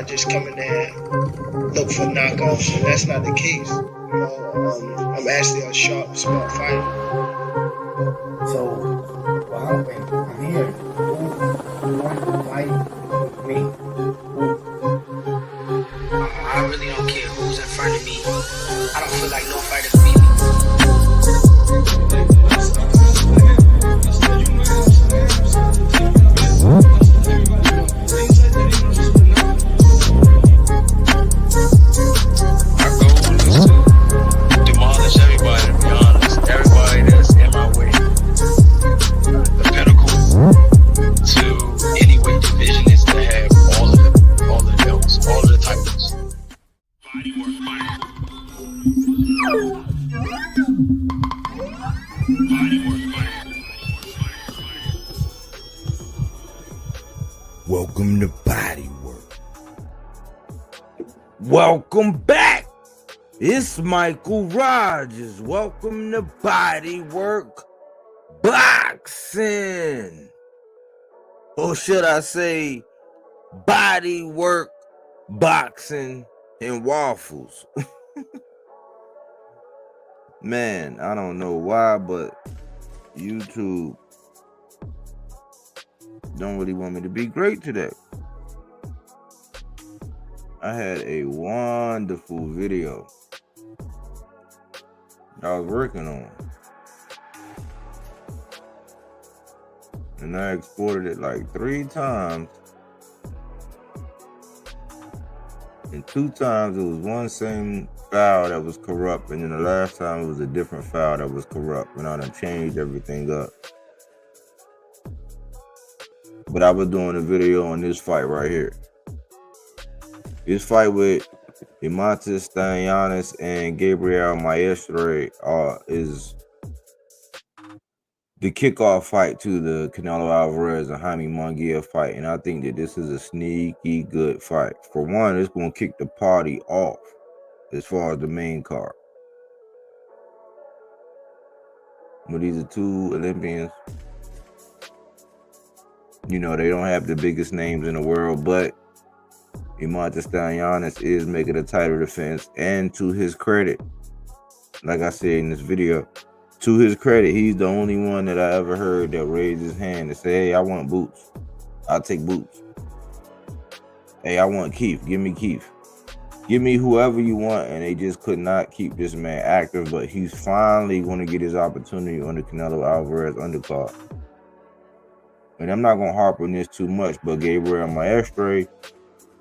just come in there and look for knockouts, and that's not the case. You know, I'm actually a sharp, smart fighter. So, what happened? I'm here. Who wants to fight with me? I really don't care who's in front of me. I don't feel like no fighter can beat me. Our goal is to demolish everybody, to be honest. Everybody that's in my way. The pinnacle to any weight division is to have all the belts, all of the titles. Welcome to BodyWork. Welcome back. It's Michael Rogers. Welcome to BodyWork Boxing. Or should I say BodyWork Boxing and Waffles. Man, I don't know why, but YouTube don't really want me to be great today. I had a wonderful video I was working on, and I exported it like 3 times, and 2 times it was one same file that was corrupt, and then the last time it was a different file that was corrupt, and I done changed everything up. But I was doing a video on this fight right here. This fight with Imantas Stanionis and Gabriel Maestre is the kickoff fight to the Canelo Alvarez and Jaime Munguia fight. And I think that this is a sneaky good fight. For one, it's going to kick the party off as far as the main card. But these are 2 Olympians. You know, they don't have the biggest names in the world, but Imantas Stanionis is making a title defense. And to his credit, like I said in this video, to his credit, he's the only one that I ever heard that raised his hand and say, hey, I want Boots. I'll take Boots. Hey, I want Keith. Give me Keith. Give me whoever you want. And they just could not keep this man active, but he's finally going to get his opportunity on the Canelo Alvarez undercard. And I'm not going to harp on this too much, but Gabriel Maestre,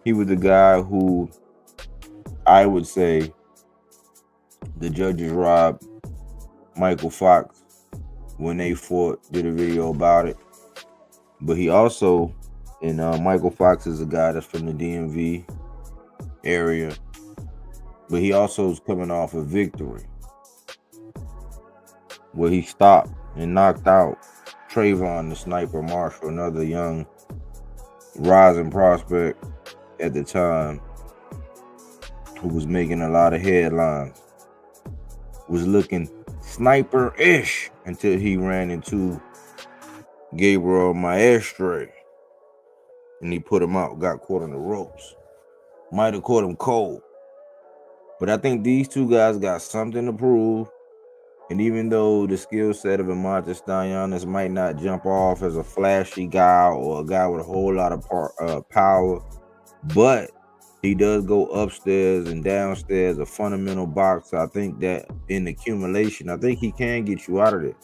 he was the guy who I would say the judges robbed Michael Fox when they fought, did a video about it. But he also, and Michael Fox is a guy that's from the DMV area, but he also is coming off a victory where he stopped and knocked out Trayvon, the sniper Marshall, another young rising prospect at the time who was making a lot of headlines, was looking sniper-ish until he ran into Gabriel Maestre and he put him out, got caught on the ropes. Might have caught him cold. But I think these 2 guys got something to prove. And even though the skill set of Imantas Stanionis might not jump off as a flashy guy or a guy with a whole lot of power, but he does go upstairs and downstairs, a fundamental boxer. I think that in accumulation, I think he can get you out of this.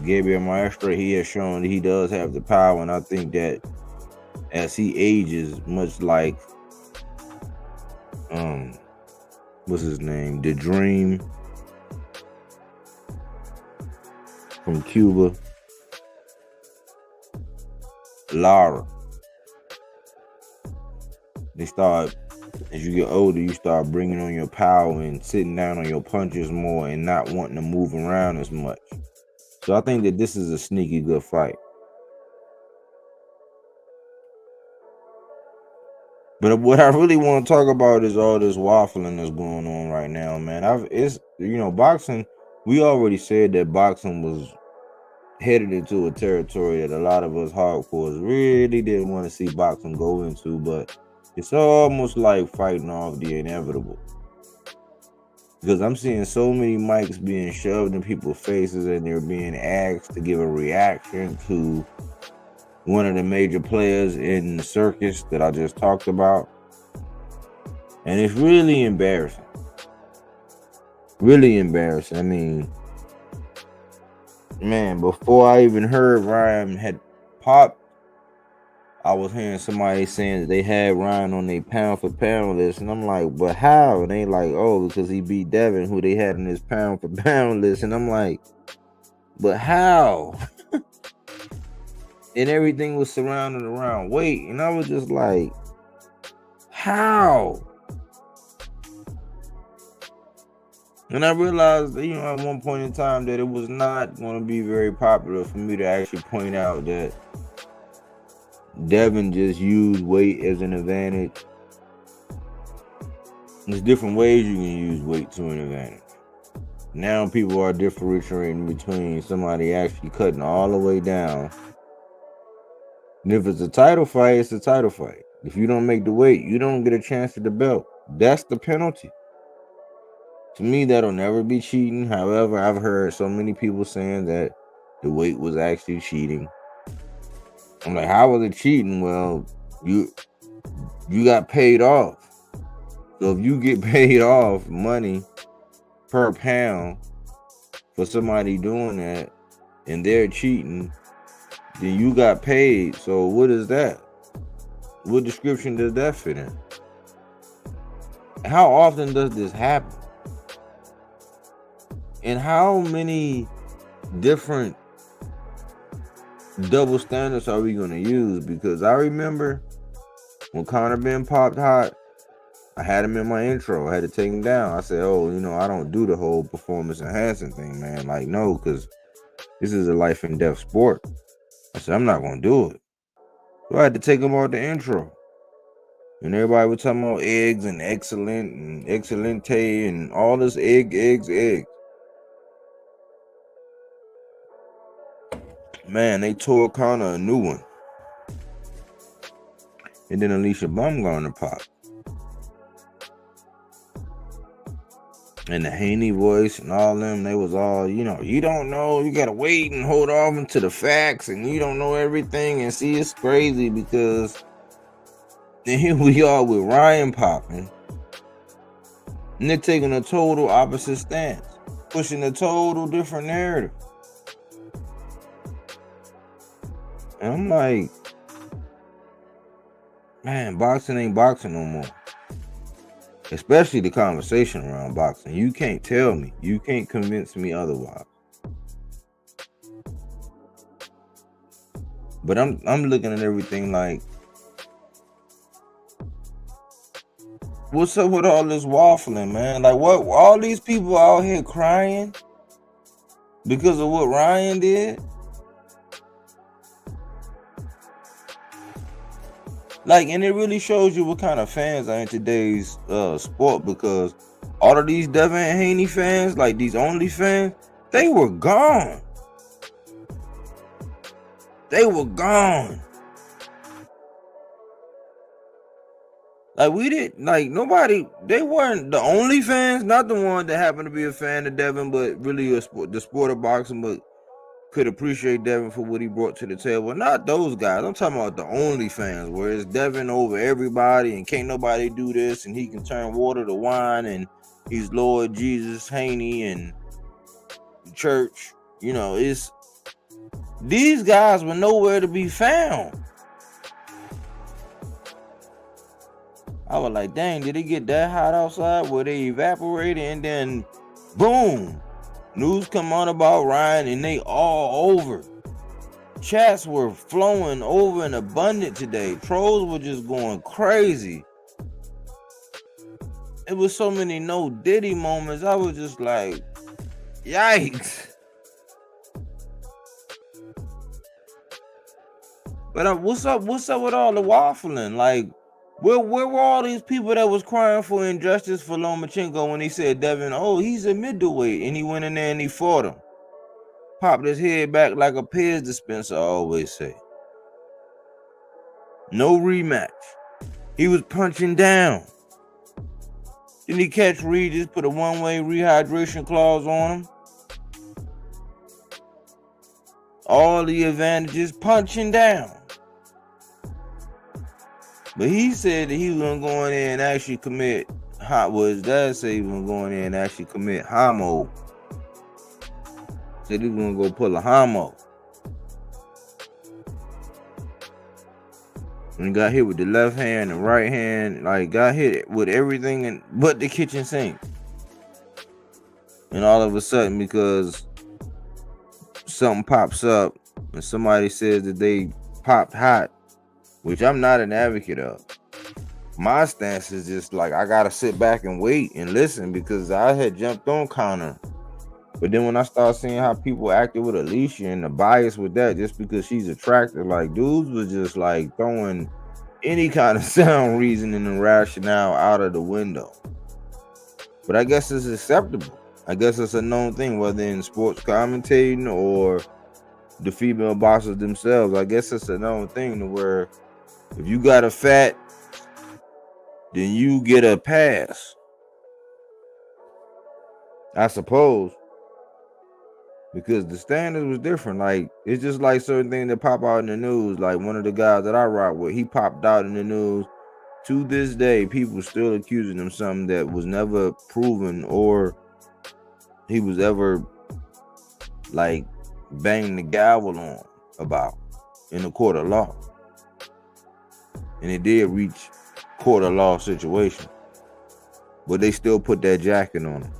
Gabriel Maestre, he has shown that he does have the power, and I think that as he ages, much like what's his name? The Dream from Cuba. Lara. They start, as you get older, you start bringing on your power and sitting down on your punches more and not wanting to move around as much. So I think that this is a sneaky good fight. But what I really want to talk about is all this waffling that's going on right now, man. Boxing, we already said that boxing was headed into a territory that a lot of us hardcores really didn't want to see boxing go into, but it's almost like fighting off the inevitable. Because I'm seeing so many mics being shoved in people's faces and they're being asked to give a reaction to one of the major players in the circus that I just talked about. And it's really embarrassing. Really embarrassing. I mean, man, before I even heard Ryan had popped, I was hearing somebody saying that they had Ryan on their pound for pound list, and I'm like, but how? And they like, oh, because he beat Devin, who they had in his pound for pound list, and I'm like, but how? And everything was surrounded around weight, and I was just like, how? And I realized, at one point in time that it was not going to be very popular for me to actually point out that Devin just used weight as an advantage. There's different ways you can use weight to an advantage. Now people are differentiating between somebody actually cutting all the way down. And if it's a title fight, it's a title fight. If you don't make the weight, you don't get a chance at the belt. That's the penalty. To me, that'll never be cheating. However, I've heard so many people saying that the weight was actually cheating. I'm like, how was it cheating? Well, you got paid off. So if you get paid off money per pound for somebody doing that and they're cheating, then you got paid. So what is that? What description does that fit in? How often does this happen? And how many different double standards are we going to use? Because I remember when Conor Benn popped hot, I had him in my intro. I had to take him down. I said, oh, I don't do the whole performance enhancing thing, man. Like, no, because this is a life and death sport. I said, I'm not going to do it. So I had to take him out the intro. And everybody was talking about eggs and excellent and excellente and all this eggs. Man, they tore Conor a new one. And then Alycia Baumgarner popped. And the Haney voice and all them, they was all, you don't know, you gotta wait and hold off into the facts, and you don't know everything. And see, it's crazy because then here we are with Ryan popping, and they're taking a total opposite stance, pushing a total different narrative. And I'm like, man, boxing ain't boxing no more. Especially the conversation around boxing. You can't tell me. You can't convince me otherwise. But I'm looking at everything like, what's up with all this waffling, man? Like, what? All these people out here crying because of what Ryan did? Like, and it really shows you what kind of fans are in today's sport, because all of these Devin and Haney fans, like these only fans, they were gone. They were gone. Like, we didn't, like, nobody, they weren't the only fans, not the one that happened to be a fan of Devin, but really the sport of boxing, but could appreciate Devin for what he brought to the table. Not those guys. I'm talking about the only fans, where it's Devin over everybody and can't nobody do this, and he can turn water to wine, and he's Lord Jesus, Haney, and church. It's these guys were nowhere to be found. I was like, dang, did it get that hot outside where they evaporated, and then boom, news come on about Ryan, and they all over. Chats were flowing over and abundant today. Trolls were just going crazy. It was so many no Diddy moments. I was just like, yikes. But what's up with all the waffling? Like, where were all these people that was crying for injustice for Lomachenko when he said Devin, oh, he's a middleweight, and he went in there and he fought him? popped his head back like a Pez dispenser, I always say. No rematch. He was punching down. Didn't he catch Regis, put a one-way rehydration clause on him? All the advantages, punching down. But he said that he was going to go in there and actually commit, his dad said he was going to go in there and actually commit homo. Said he was going to go pull a homo. And got hit with the left hand and right hand, like got hit with everything but the kitchen sink. And all of a sudden, because something pops up and somebody says that they popped hot, which I'm not an advocate of. My stance is just like, I gotta sit back and wait and listen, because I had jumped on Connor. But then when I started seeing how people acted with Alycia and the bias with that, just because she's attractive, like dudes was just like throwing any kind of sound reasoning and rationale out of the window. But I guess it's acceptable. I guess it's a known thing, whether in sports commentating or the female boxers themselves. I guess it's a known thing to where if you got a fat, then you get a pass, I suppose. Because the standards was different. Like, it's just like certain things that pop out in the news. Like one of the guys that I rock with, he popped out in the news. To this day, people still accusing him something that was never proven or he was ever like banging the gavel on about in a court of law. And it did reach court of law situation. But they still put that jacket on him.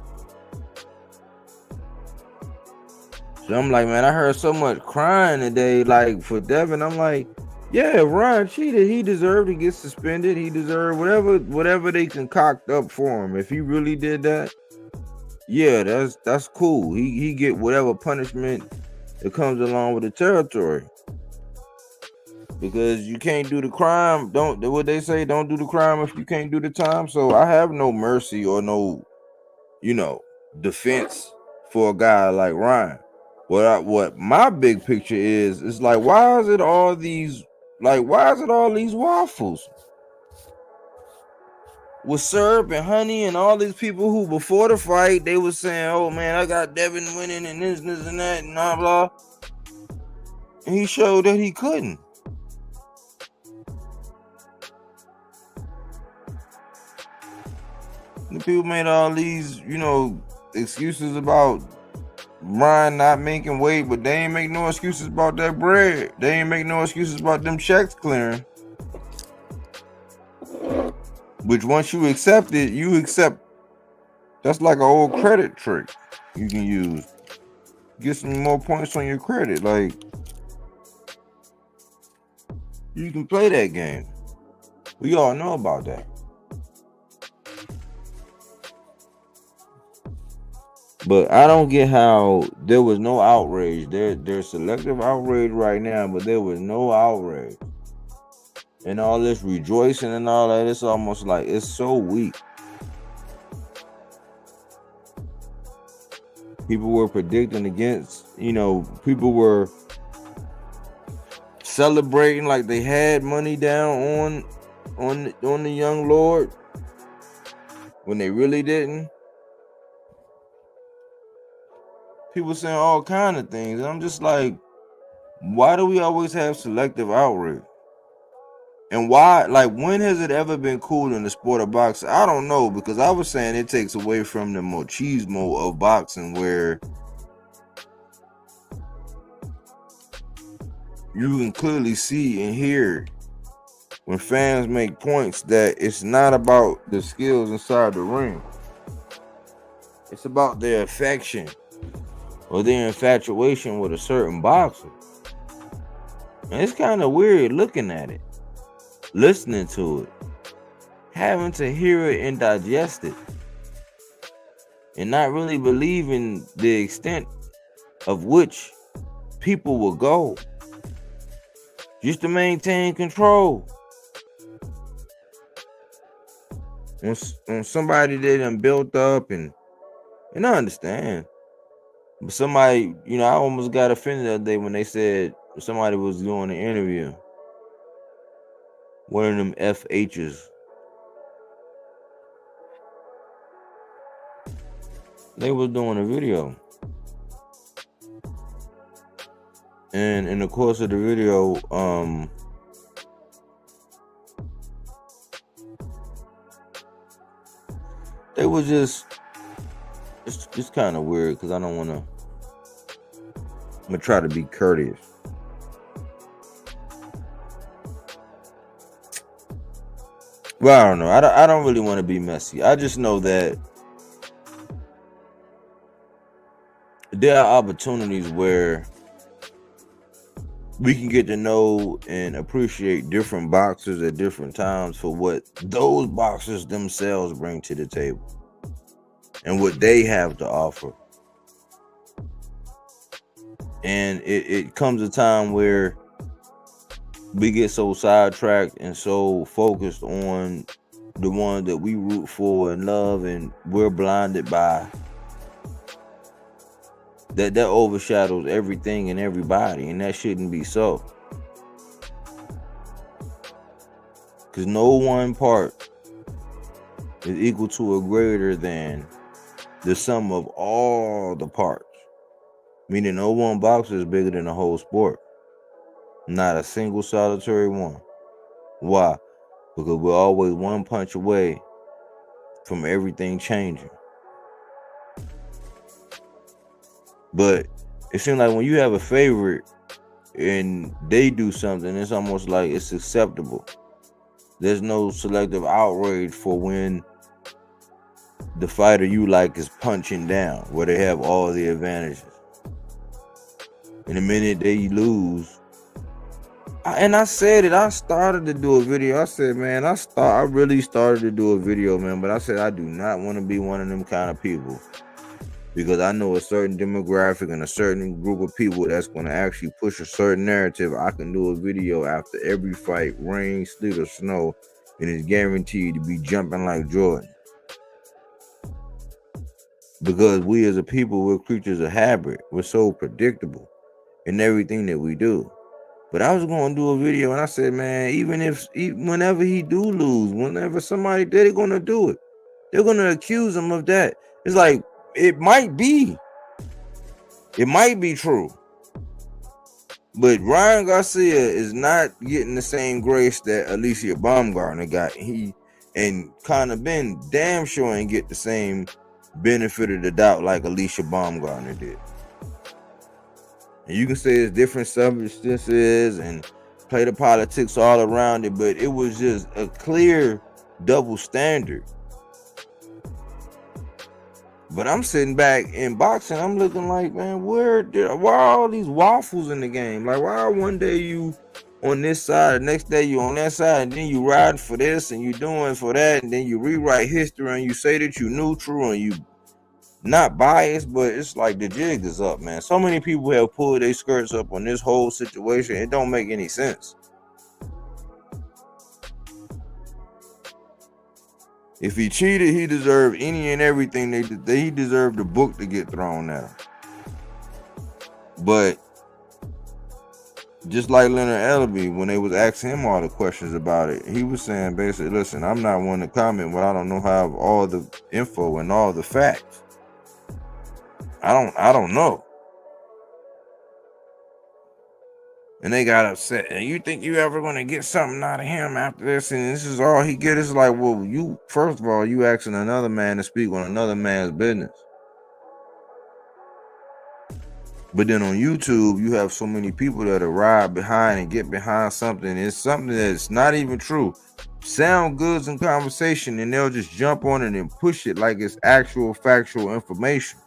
So I'm like, man, I heard so much crying today, like for Devin. I'm like, yeah, Ryan cheated. He deserved to get suspended. He deserved whatever they concoct up for him. If he really did that, yeah, that's cool. He get whatever punishment that comes along with the territory. Because you can't do the crime. What they say, don't do the crime if you can't do the time. So I have no mercy or no, defense for a guy like Ryan. What my big picture is like, why is it all these waffles with syrup and honey and all these people who before the fight they was saying, oh man, I got Devin winning and this and that and blah blah, and he showed that he couldn't. The people made all these excuses about Ryan not making weight, but they ain't make no excuses about that bread. They ain't make no excuses about them checks clearing. Which once you accept it, you accept. That's like an old credit trick you can use. Get some more points on your credit. Like, you can play that game. We all know about that. But I don't get how there was no outrage. There's selective outrage right now, but there was no outrage. And all this rejoicing and all that, it's almost like it's so weak. People were predicting against, people were celebrating like they had money down on the young Lord when they really didn't. People saying all kind of things. And I'm just like, why do we always have selective outrage? And why, like, when has it ever been cool in the sport of boxing? I don't know, because I was saying it takes away from the machismo of boxing, where you can clearly see and hear when fans make points that it's not about the skills inside the ring. It's about their affection or their infatuation with a certain boxer. And it's kind of weird looking at it, listening to it, having to hear it and digest it, and not really believing the extent of which people will go just to maintain control on somebody that done built up. And I understand. But somebody, I almost got offended the other day when they said somebody was doing an interview. One of them FHs. They was doing a video. And in the course of the video, they was it's kind of weird because I'm gonna try to be courteous. Well, I don't know. I don't really want to be messy. I just know that there are opportunities where we can get to know and appreciate different boxers at different times for what those boxers themselves bring to the table and what they have to offer. And it comes a time where we get so sidetracked and so focused on the one that we root for and love, and we're blinded by that overshadows everything and everybody, and that shouldn't be so. Because no one part is equal to or greater than the sum of all the parts. Meaning no one boxer is bigger than the whole sport. Not a single solitary one. Why? Because we're always one punch away from everything changing. But it seems like when you have a favorite and they do something, it's almost like it's acceptable. There's no selective outrage for when the fighter you like is punching down, where they have all the advantages. And the minute they lose, I said it, I started to do a video. I said, man, I really started to do a video, man. But I said, I do not want to be one of them kind of people. Because I know a certain demographic and a certain group of people that's going to actually push a certain narrative. I can do a video after every fight, rain, sleet, or snow, and it's guaranteed to be jumping like Jordan. Because we as a people, we're creatures of habit. We're so predictable in everything that we do. But I was going to do a video and I said, man, whenever he do lose, whenever somebody, they're going to do it. They're going to accuse him of that. It's like, it might be true. But Ryan Garcia is not getting the same grace that Alycia Baumgarner got. He and Conor Benn damn sure ain't get the same benefit of the doubt like Alycia Baumgarner did. And you can say it's different substances and play the politics all around it, but it was just a clear double standard. But I'm sitting back in boxing, I'm looking like, man, why are all these waffles in the game? Like, why one day you on this side, the next day you on that side, and then you riding for this and you doing for that, and then you rewrite history and you say that you neutral and you not biased, but it's like the jig is up, man. So many people have pulled their skirts up on this whole situation. It don't make any sense. If he cheated, he deserved any and everything he deserved the book to get thrown at him. But just like Leonard Ellerby, when they was asking him all the questions about it, he was saying basically, listen, I'm not one to comment, but I don't know how I have all the info and all the facts. I don't know. And they got upset. And you think you ever gonna get something out of him after this? And this is all he get. It's like, well, you first of all, you asking another man to speak on another man's business. But then on YouTube, you have so many people that ride behind and get behind something. It's something that's not even true. Sound goods in conversation, and they'll just jump on it and push it like it's actual factual information.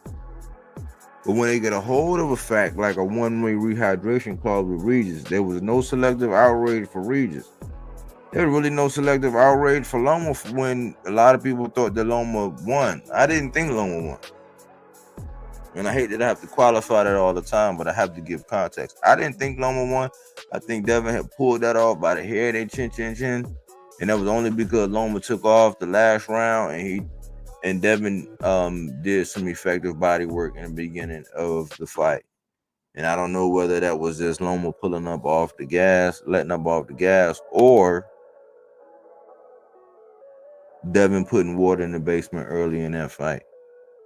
But when they get a hold of a fact, like a one-way rehydration clause with Regis, there was no selective outrage for Regis. There was really no selective outrage for Loma when a lot of people thought that Loma won. I didn't think Loma won. And I hate that I have to qualify that all the time, but I have to give context. I didn't think Loma won. I think Devin had pulled that off by the hair, they chin. And that was only because Loma took off the last round And Devin did some effective body work in the beginning of the fight. And I don't know whether that was just Loma pulling up off the gas, letting up off the gas, or Devin putting water in the basement early in that fight.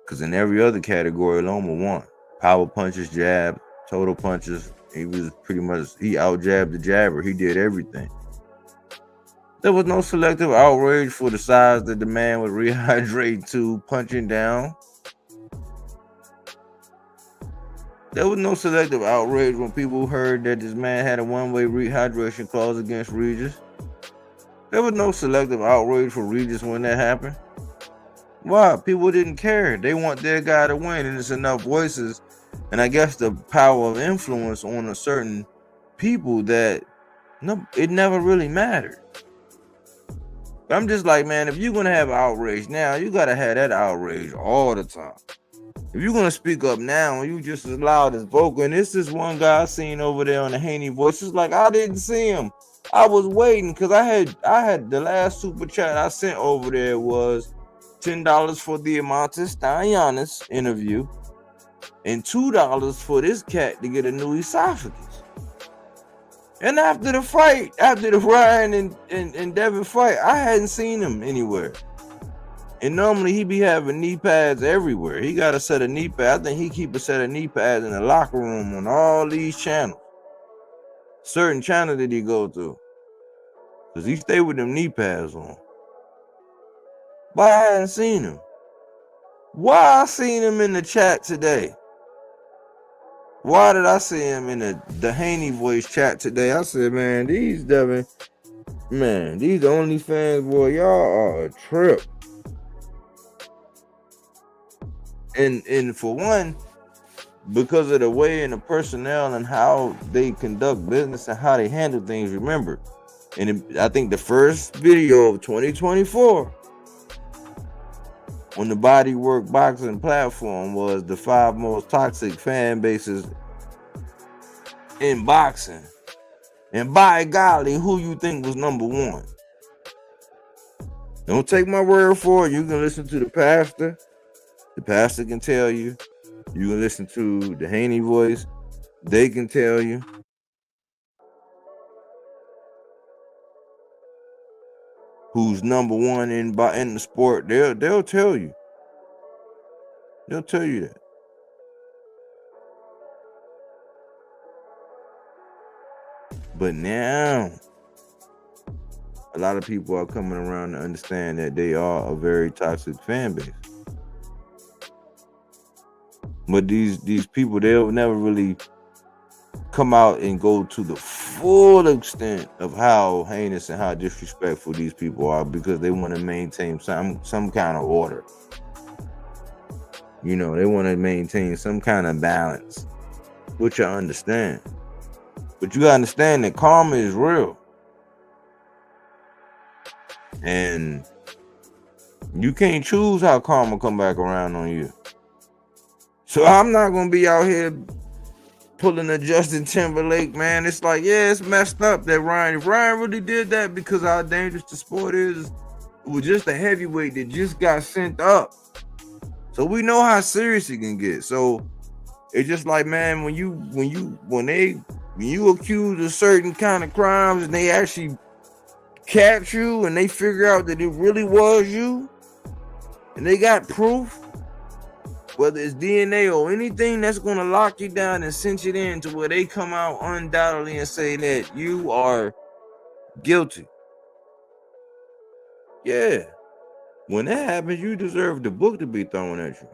Because in every other category, Loma won. Power punches, jab, total punches. He was pretty much, he out-jabbed the jabber. He did everything. There was no selective outrage for the size that the man would rehydrate to punching down. There was no selective outrage when people heard that this man had a one-way rehydration clause against Regis. There was no selective outrage for Regis when that happened. Why? People didn't care. They want their guy to win, and it's enough voices, and I guess the power of influence on a certain people that it never really mattered. I'm just like, man, if you're gonna have outrage now, you gotta have that outrage all the time. If you're gonna speak up now, you just as loud as vocal. And this is one guy I seen over there on the Haney voice. It's like I didn't see him. I was waiting because I had the last super chat I sent over there was $10 for the Amantis Stylianis interview and $2 for this cat to get a new esophagus. And after the fight, after the Ryan and Devin fight, I hadn't seen him anywhere. And normally he be having knee pads everywhere. He got a set of knee pads. I think he keep a set of knee pads in the locker room on all these channels. Certain channel that he go through. Because he stay with them knee pads on. But I hadn't seen him. Why I seen him in the chat today? Why did I see him in the Haney voice chat today? I said, man, these Devin, man, these OnlyFans, boy, y'all are a trip. And for one, because of the way and the personnel and how they conduct business and how they handle things, remember, and I think the first video of 2024 on the BodyWork boxing platform was the 5 most toxic fan bases in boxing. And by golly, who you think was number one? Don't take my word for it. You can listen to the pastor. The pastor can tell you. You can listen to the Haney voice. They can tell you. Who's number one in the sport? They'll tell you. They'll tell you that. But now, a lot of people are coming around to understand that they are a very toxic fan base. But these people, they'll never really come out and go to the full extent of how heinous and how disrespectful these people are, because they want to maintain some kind of order. You know, they want to maintain some kind of balance, which I understand. But you gotta understand that karma is real. And you can't choose how karma come back around on you. So I'm not gonna be out here pulling a Justin Timberlake, man. It's like, yeah, it's messed up that Ryan. If Ryan really did that because how dangerous the sport is, it was just a heavyweight that just got sent up. So we know how serious it can get. So it's just like, man, when you accuse of certain kind of crimes and they actually catch you and they figure out that it really was you and they got proof, whether it's DNA or anything that's going to lock you down and cinch it in to where they come out undoubtedly and say that you are guilty. Yeah. When that happens, you deserve the book to be thrown at you.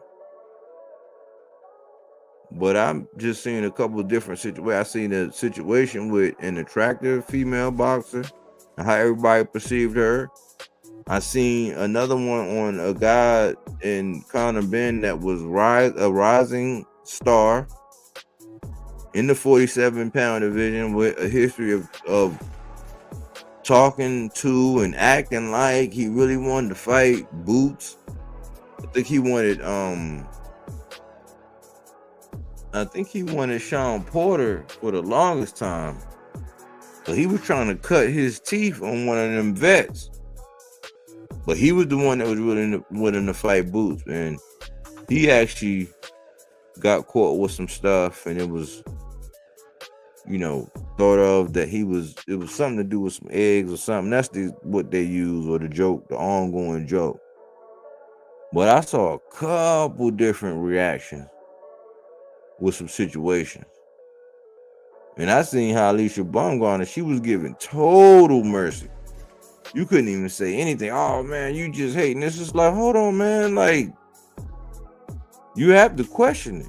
But I'm just seeing a couple of different situations. I seen a situation with an attractive female boxer and how everybody perceived her. I seen another one on a guy in Conor Benn that was a rising star in the 47-pound division with a history of talking to and acting like he really wanted to fight Boots. I think he wanted Sean Porter for the longest time. But he was trying to cut his teeth on one of them vets. But he was the one that was willing to fight Boots, and he actually got caught with some stuff, and it was, thought of that it was something to do with some eggs or something. That's what they use, or the joke, the ongoing joke. But I saw a couple different reactions with some situations. And I seen how Alycia Baumgarner, she was giving total mercy. You couldn't even say anything. Oh man, you just hating. This is like, hold on, man. Like, you have to question it.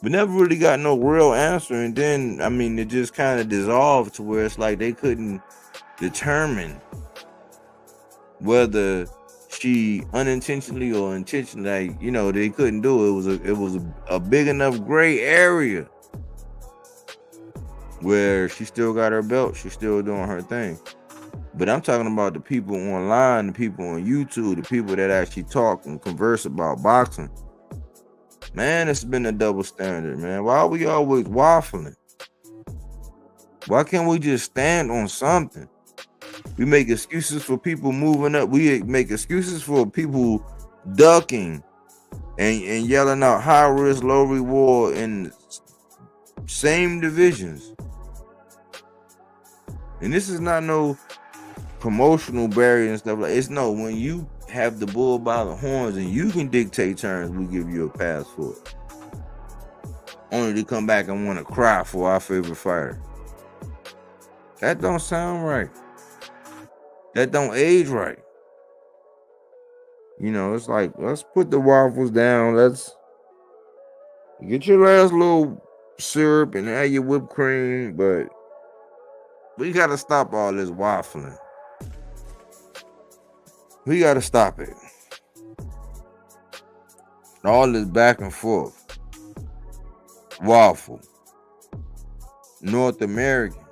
But never really got no real answer. And then, it just kind of dissolved to where it's like they couldn't determine whether she unintentionally or intentionally, they couldn't do it. It was a big enough gray area where she still got her belt. She's still doing her thing. But I'm talking about the people online, the people on YouTube, the people that actually talk and converse about boxing. Man, it's been a double standard, man. Why are we always waffling? Why can't we just stand on something? We make excuses for people moving up. We make excuses for people ducking and yelling out high risk, low reward in same divisions. And this is not no promotional barrier and stuff like it's no, when you have the bull by the horns and you can dictate terms, we give you a pass for it. Only to come back and want to cry for our favorite fighter. That don't sound right. That don't age right. It's like, let's put the waffles down. Let's get your last little syrup and add your whipped cream, but we got to stop all this waffling. We got to stop it. All this back and forth. Waffle. North American.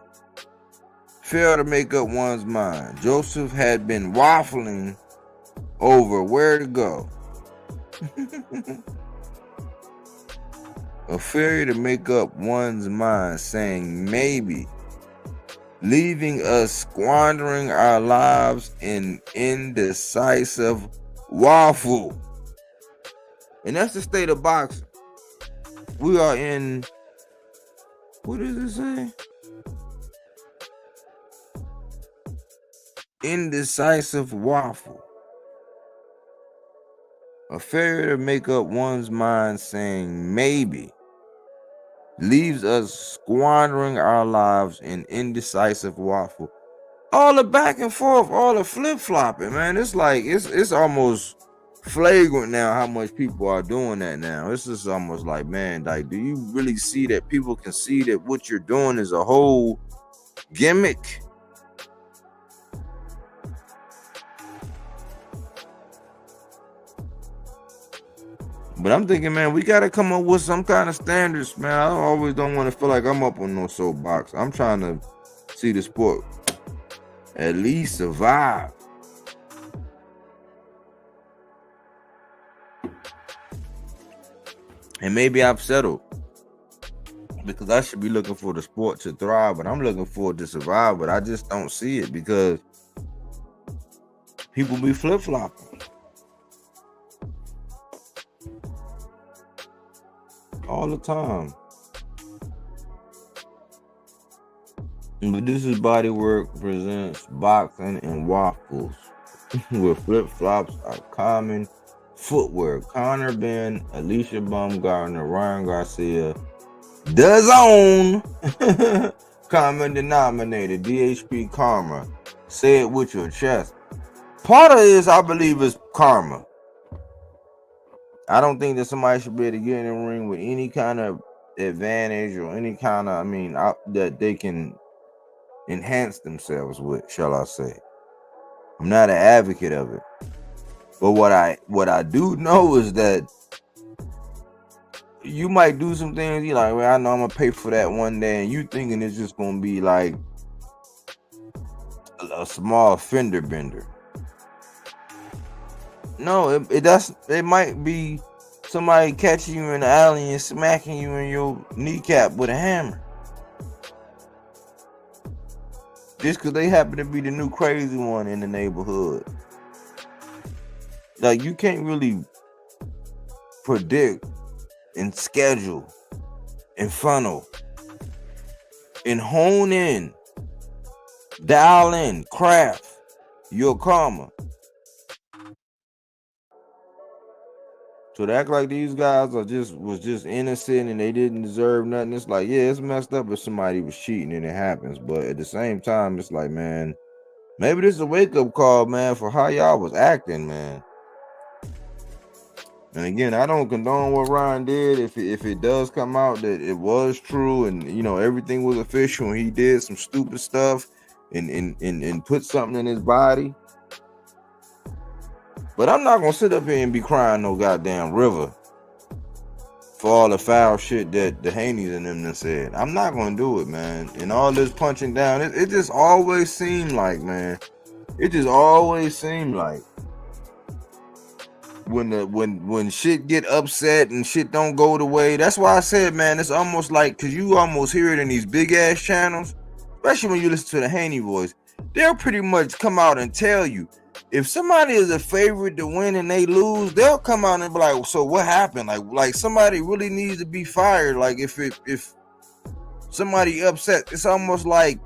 Fail to make up one's mind. Joseph had been waffling over where to go. A failure to make up one's mind, saying maybe, leaving us squandering our lives in indecisive waffle. And that's the state of boxing. We are in, what does it say? Indecisive waffle. A failure to make up one's mind, saying maybe, leaves us squandering our lives in indecisive waffle. All the back and forth, all the flip-flopping, man. It's like, it's almost flagrant now how much people are doing that now. It's just almost like, man, like, do you really see that people can see that what you're doing is a whole gimmick? But I'm thinking, man, we got to come up with some kind of standards, man. I always don't want to feel like I'm up on no soapbox. I'm trying to see the sport at least survive. And maybe I've settled because I should be looking for the sport to thrive, but I'm looking for it to survive, but I just don't see it because people be flip-flopping all the time. But this is BodyWork Presents Boxing and Waffles, where flip-flops are common. Footwear, Connor Benn, Alycia Baumgarner, Ryan Garcia, DAZN, common denominator, DHP Karma, say it with your chest. Part of this, I believe, is karma. I don't think that somebody should be able to get in the ring with any kind of advantage or any kind of, that they can enhance themselves with, shall I say. I'm not an advocate of it. But what I do know is that you might do some things, you're like, well, I know I'm going to pay for that one day, and you thinking it's just going to be like a small fender bender. No, it might be somebody catching you in the alley and smacking you in your kneecap with a hammer. Just because they happen to be the new crazy one in the neighborhood. Like, you can't really predict and schedule and funnel and hone in, dial in, craft your karma. So to act like these guys was just innocent and they didn't deserve nothing, it's like, yeah, it's messed up if somebody was cheating and it happens. But at the same time, it's like, man, maybe this is a wake-up call, man, for how y'all was acting, man. And again, I don't condone what Ryan did. If it does come out that it was true and, you know, everything was official and he did some stupid stuff and put something in his body. But I'm not going to sit up here and be crying no goddamn river for all the foul shit that the Haneys and them said. I'm not going to do it, man. And all this punching down, it just always seemed like, man, it just always seemed like when shit get upset and shit don't go the way. That's why I said, man, it's almost like, because you almost hear it in these big ass channels, especially when you listen to the Haney voice, they'll pretty much come out and tell you, if somebody is a favorite to win and they lose, they'll come out and be like, so what happened? Like somebody really needs to be fired. Like if somebody upset, it's almost like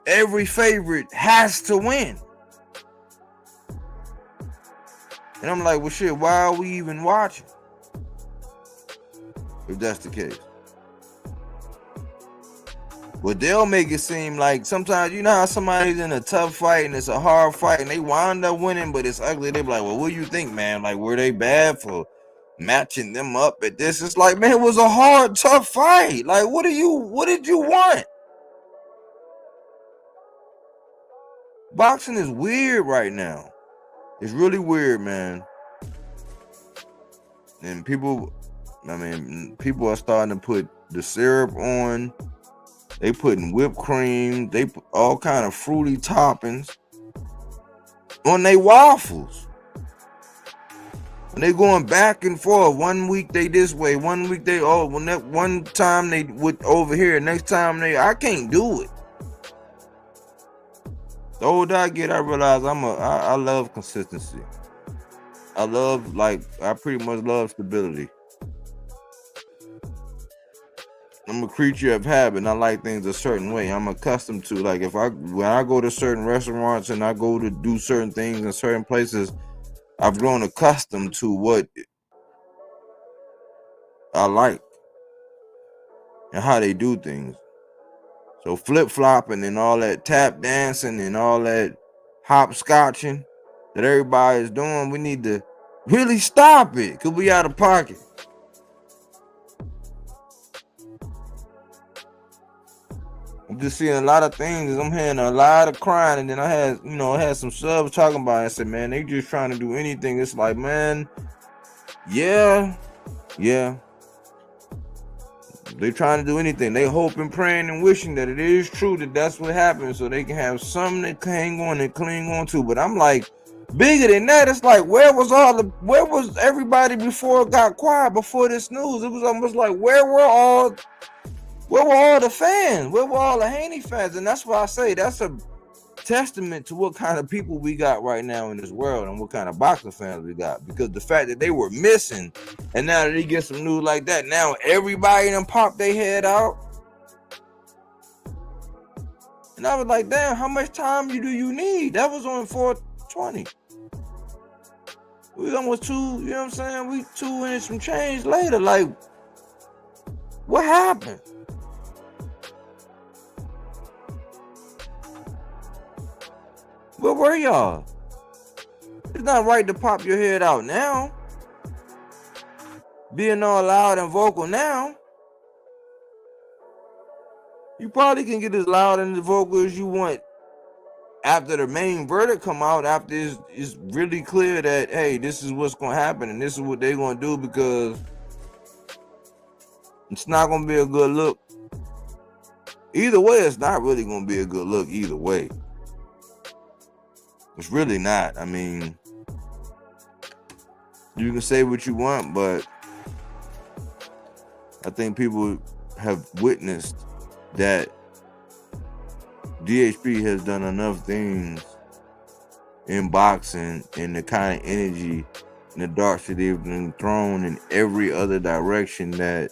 every favorite has to win. And I'm like, well, shit, why are we even watching? If that's the case. But they'll make it seem like sometimes, you know how somebody's in a tough fight and it's a hard fight and they wind up winning, but it's ugly. They be like, well, what do you think, man? Like, were they bad for matching them up at this? It's like, man, it was a hard, tough fight. Like, what did you want? Boxing is weird right now. It's really weird, man. And people are starting to put the syrup on. They putting whipped cream. They put all kind of fruity toppings on their waffles. And they going back and forth. 1 week they this way. 1 week they one time they with over here. Next time I can't do it. The older I get, I realize I love consistency. I pretty much love stability. I'm a creature of habit and I like things a certain way. I'm accustomed to, like, when I go to certain restaurants and I go to do certain things in certain places, I've grown accustomed to what I like and how they do things. So flip-flopping and all that tap dancing and all that hopscotching that everybody is doing, we need to really stop it because we out of pocket. I'm just seeing a lot of things. I'm hearing a lot of crying, and then I had some subs talking about it. I said, man, they just trying to do anything. It's like, man, yeah. They trying to do anything. They hoping, praying, and wishing that it is true that that's what happened, so they can have something to hang on and cling on to. But I'm like, bigger than that. It's like, where was everybody before it got quiet before this news? It was almost like, where were all the fans? Where were all the Haney fans? And that's why I say that's a testament to what kind of people we got right now in this world and what kind of boxing fans we got. Because the fact that they were missing, and now that they get some news like that, now everybody done pop their head out. And I was like, damn, how much time do you need? That was on 420. We almost two, you know what I'm saying? We 2 and some change later. Like, what happened? Where were y'all? It's not right to pop your head out now. Being all loud and vocal now. You probably can get as loud and as vocal as you want after the main verdict come out, after it's really clear that, hey, this is what's going to happen and this is what they're going to do, because it's not going to be a good look. Either way, it's not really going to be a good look either way. It's really not. I mean, you can say what you want, but I think people have witnessed that DHP has done enough things in boxing and the kind of energy and the darts that they've been thrown in every other direction, that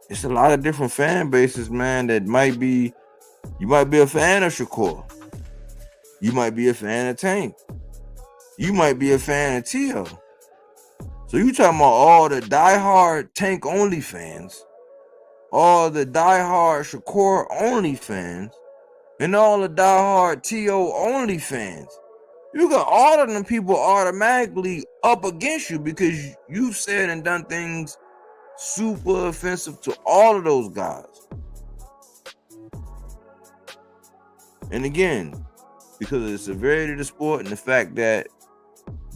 it's a lot of different fan bases, man, that might be, you might be a fan of Shakur. You might be a fan of Tank. You might be a fan of Tio. So you talking about all the diehard Tank only fans, all the diehard Shakur only fans, and all the diehard T.O. only fans. You got all of them people automatically up against you because you've said and done things super offensive to all of those guys. And again, because of the severity of the sport and the fact that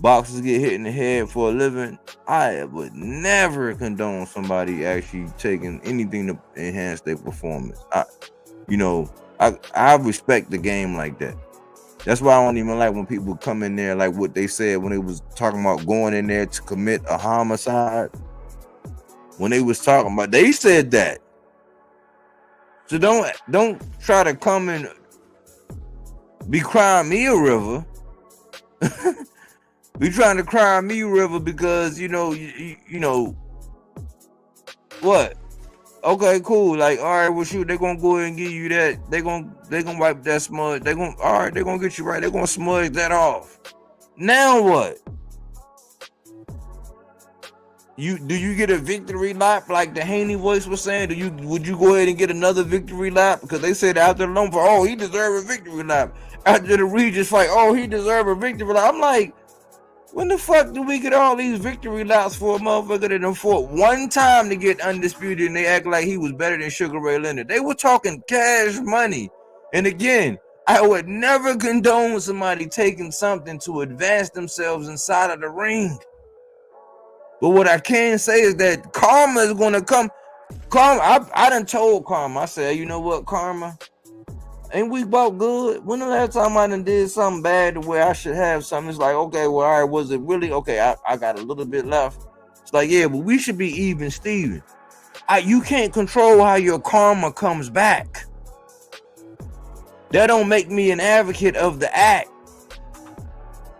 boxers get hit in the head for a living, I would never condone somebody actually taking anything to enhance their performance. I respect the game like that. That's why I don't even like when people come in there like what they said when they was talking about going in there to commit a homicide. When they was talking about, they said that. So don't try to come and be crying me a river. Be trying to cry me a river because you know what? Okay, cool. Like, all right, well, shoot, they're gonna go ahead and give you that. They're gonna wipe that smudge. They're gonna get you right. They're gonna smudge that off. Now what? Do you get a victory lap like the Haney voice was saying? Would you go ahead and get another victory lap? Because they said after the long for, oh, he deserved a victory lap. After the Regis fight, oh, he deserved a victory lap. I'm like, when the fuck do we get all these victory laps for a motherfucker that done fought one time to get undisputed and they act like he was better than Sugar Ray Leonard? They were talking cash money. And again, I would never condone somebody taking something to advance themselves inside of the ring. But what I can say is that Karma is going to come. Karma, I done told Karma, I said, you know what, Karma? Ain't we both good? When the last time I done did something bad to where I should have something? It's like, okay, well, all right, was it really? Okay, I got a little bit left. It's like, yeah, but we should be even, Steven. You can't control how your karma comes back. That don't make me an advocate of the act.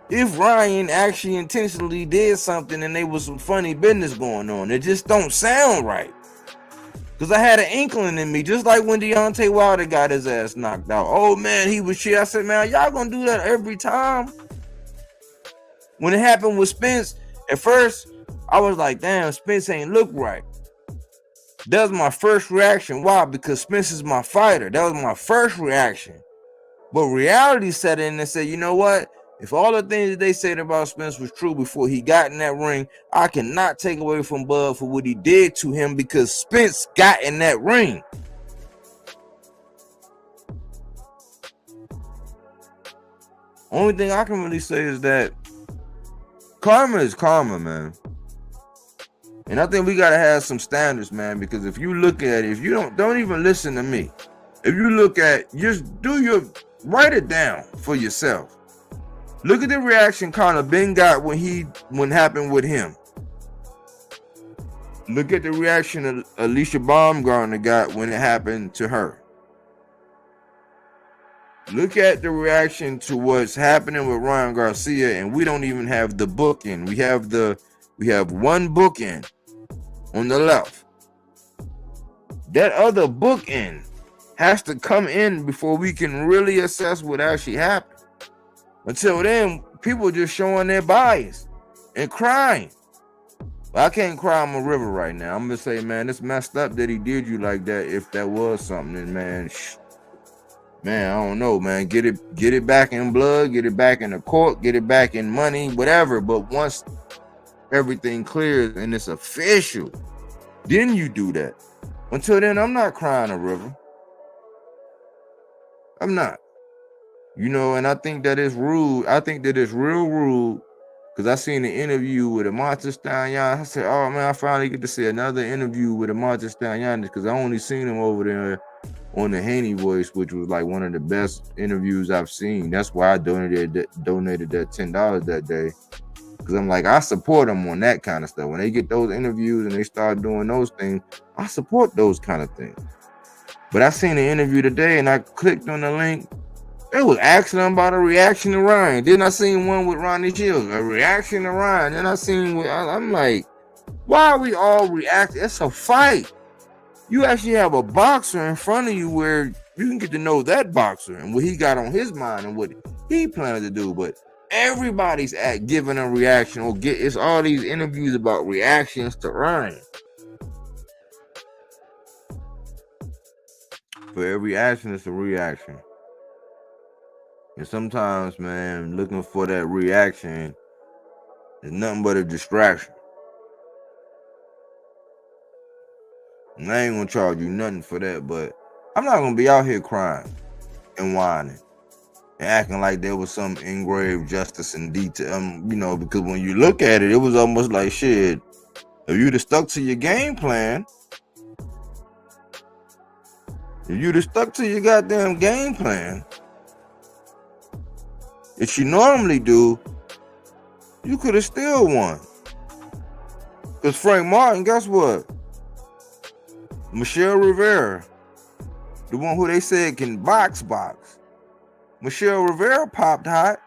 If Ryan actually intentionally did something and there was some funny business going on, it just don't sound right. Because I had an inkling in me, just like when Deontay Wilder got his ass knocked out. Oh, man, he was shit. I said, man, y'all gonna do that every time? When it happened with Spence, at first, I was like, damn, Spence ain't look right. That was my first reaction. Why? Because Spence is my fighter. That was my first reaction. But reality set in and said, you know what? If all the things that they said about Spence was true before he got in that ring, I cannot take away from Bud for what he did to him because Spence got in that ring. Only thing I can really say is that karma is karma, man. And I think we gotta have some standards, man, because if you look at it, if you don't even listen to me. If you look at, just write it down for yourself. Look at the reaction Conor Ben got when happened with him. Look at the reaction Alycia Baumgarner got when it happened to her. Look at the reaction to what's happening with Ryan Garcia, and we don't even have the bookend. We have one bookend on the left. That other bookend has to come in before we can really assess what actually happened. Until then, people just showing their bias and crying. Well, I can't cry on a river right now. I'm gonna say, man, it's messed up that he did you like that. If that was something, then man, I don't know, man. Get it back in blood, get it back in the court, get it back in money, whatever. But once everything clears and it's official, then you do that. Until then, I'm not crying a river. I'm not. You know, and I think that it's rude. I think that it's real rude because I seen an interview with Amonte Stagnon. I said, oh, man, I finally get to see another interview with Amonte Stagnon because I only seen him over there on the Haney voice, which was like one of the best interviews I've seen. That's why I donated that $10 that day because I'm like, I support them on that kind of stuff. When they get those interviews and they start doing those things, I support those kind of things. But I seen the interview today and I clicked on the link. They was asking him about a reaction to Ryan. Then I seen one with Ronnie Shields, a reaction to Ryan. Then I seen I'm like, why are we all reacting? It's a fight. You actually have a boxer in front of you where you can get to know that boxer and what he got on his mind and what he planned to do. But everybody's giving a reaction it's all these interviews about reactions to Ryan. For every action, it's a reaction. And sometimes, man, looking for that reaction is nothing but a distraction. And I ain't gonna charge you nothing for that, but I'm not gonna be out here crying and whining and acting like there was some engraved justice in detail. Because when you look at it, it was almost like shit. If you'd have stuck to your game plan, if you'd have stuck to your goddamn game plan, if you normally do, you could have still won. Because Frank Martin, guess what? Michel Rivera, the one who they said can box. Michel Rivera popped hot.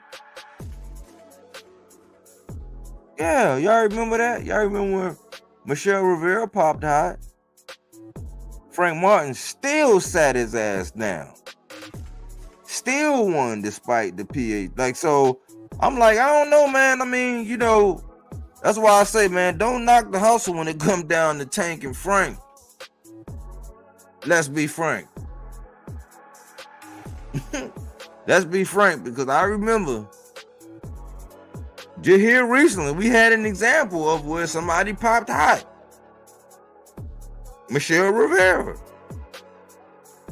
Yeah, y'all remember that? Y'all remember when Michel Rivera popped hot? Frank Martin still sat his ass down. Still won despite the PA. So I'm like, I don't know, man. I mean, that's why I say, man, don't knock the hustle when it comes down to Tank and Frank. Let's be frank. Let's be frank, because I remember just here recently, we had an example of where somebody popped hot. Michel Rivera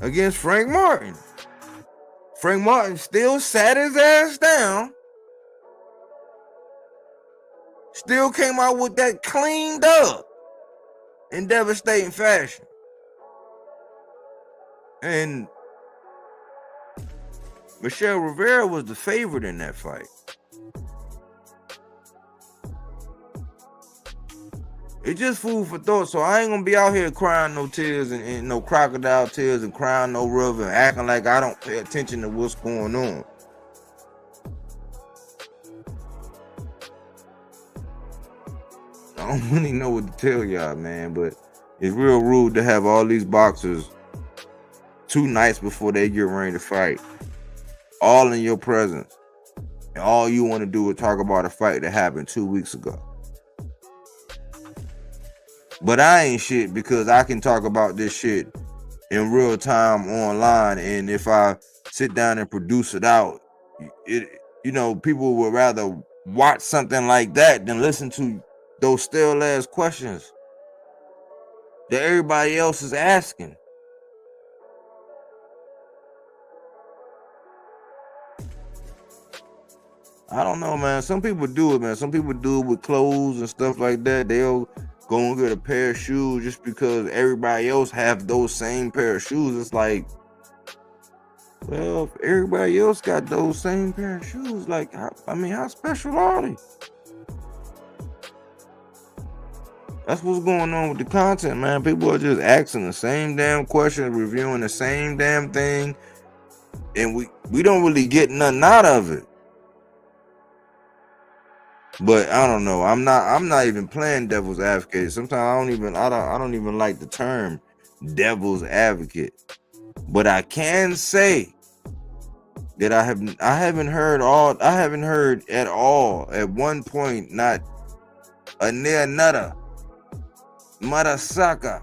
against Frank Martin. Frank Martin still sat his ass down. Still came out with that cleaned up in devastating fashion. And Michel Rivera was the favorite in that fight. It's just food for thought. So I ain't gonna be out here crying no tears and no crocodile tears and crying no river and acting like I don't pay attention to what's going on. I don't really know what to tell y'all, man, but it's real rude to have all these boxers 2 nights before they get ready to fight, all in your presence, and all you want to do is talk about a fight that happened 2 weeks ago. But I ain't shit, because I can talk about this shit in real time online, and if I sit down and produce it out, people would rather watch something like that than listen to those stale ass questions that everybody else is asking. I don't know, man. Some people do it, man. Some people do it with clothes and stuff like that. They'll go and get a pair of shoes just because everybody else have those same pair of shoes. It's like, well, if everybody else got those same pair of shoes, like, how special are they? That's what's going on with the content, man. People are just asking the same damn questions, reviewing the same damn thing, and we don't really get nothing out of it. But I don't know. I'm not even playing devil's advocate. Sometimes I don't even like the term devil's advocate. But I can say that I haven't heard at all at one point, not a near nutter Marasaka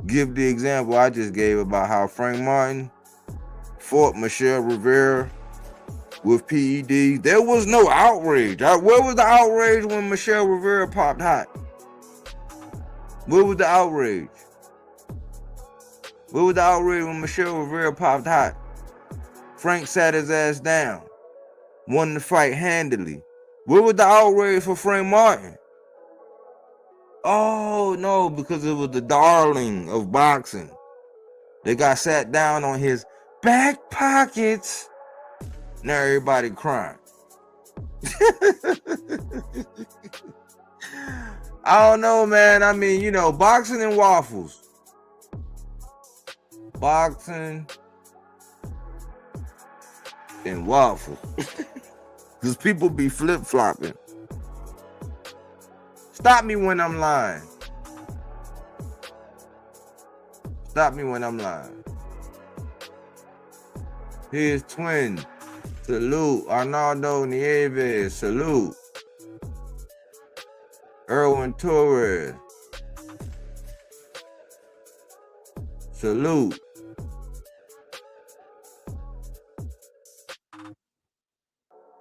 give the example I just gave about how Frank Martin fought Michel Rivera with PEDs. There was no outrage. Where was the outrage when Michel Rivera popped hot? Where was the outrage? Where was the outrage when Michel Rivera popped hot? Frank sat his ass down, won the fight handily. Where was the outrage for Frank Martin? Oh no, because it was the darling of boxing. They got sat down on his back pockets. Now everybody crying. I don't know, man. I mean, boxing and waffles. Boxing and Waffles. Because people be flip-flopping. Stop me when I'm lying. Stop me when I'm lying. Here's Twin. Salute. Arnaldo Nieves. Salute. Erwin Torres. Salute.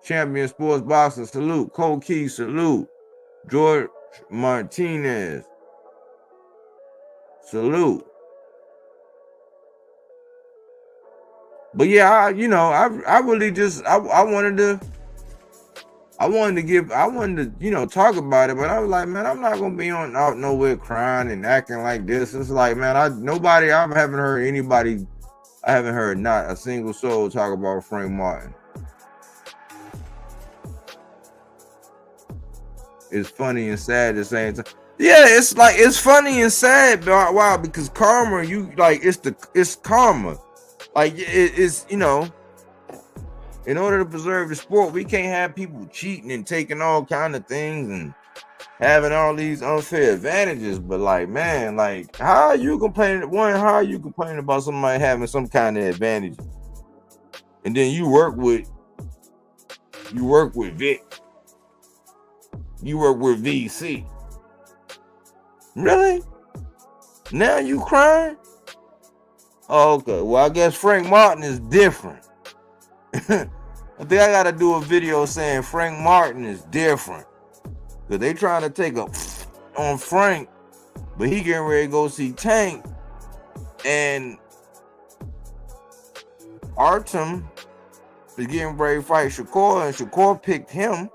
Champion Sports Boxer. Salute. Cole Key. Salute. George Martinez. Salute. But yeah, I really just I wanted to talk about it, but I was like, man, I'm not gonna be out nowhere crying and acting like this. It's like, man, I haven't heard not a single soul talk about Frank Martin. It's funny and sad at the same time. Yeah, it's funny and sad. Wow, because karma, it's karma. Like it's in order to preserve the sport, we can't have people cheating and taking all kind of things and having all these unfair advantages. But like, man, like how are you complaining about somebody having some kind of advantage? And then you work with Vic. You work with VC. Really? Now you crying? Oh, okay. Well, I guess Frank Martin is different. I think I gotta do a video saying Frank Martin is different. Cause they trying to take on Frank, but he getting ready to go see Tank. And Artem is getting ready to fight Shakur, and Shakur picked him.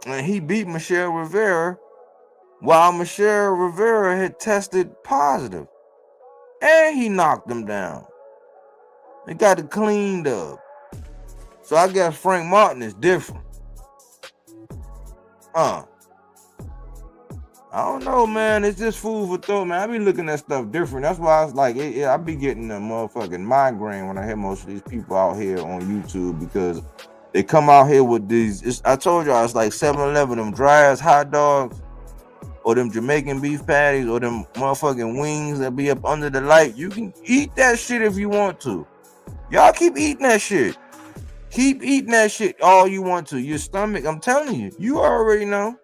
And he beat Michel Rivera, while Michel Rivera had tested positive. And he knocked him down. They got it cleaned up. So I guess Frank Martin is different. I don't know, man. It's just food for thought, man. I be looking at stuff different. That's why I was like, I be getting a motherfucking migraine when I hear most of these people out here on YouTube, because they come out here with these. I told y'all, it's like 7-Eleven, them dry ass hot dogs, or them Jamaican beef patties, or them motherfucking wings that be up under the light. You can eat that shit if you want to. Y'all keep eating that shit. Keep eating that shit all you want to. Your stomach, I'm telling you, you already know.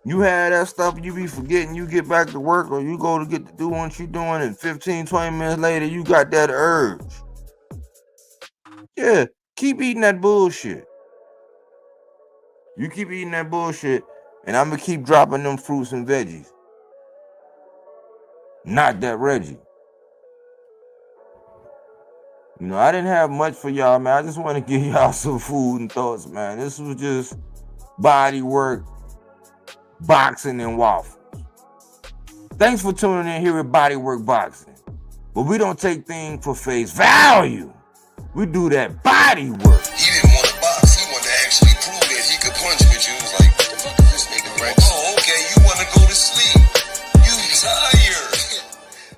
You had that stuff, you be forgetting, you get back to work, or you go to get to do what you doing, and 15-20 minutes later, you got that urge. Yeah, keep eating that bullshit. You keep eating that bullshit, and I'm gonna keep dropping them fruits and veggies. Not that Reggie. I didn't have much for y'all, man. I just want to give y'all some food and thoughts, man. This was just BodyWork, boxing, and waffles. Thanks for tuning in here at BodyWork Boxing. But we don't take things for face value. We do that body work. He didn't want to box. He wanted to actually prove that he could punch with you. He was like, what the fuck is this nigga, right? Oh, okay, you want to go to sleep. You tired.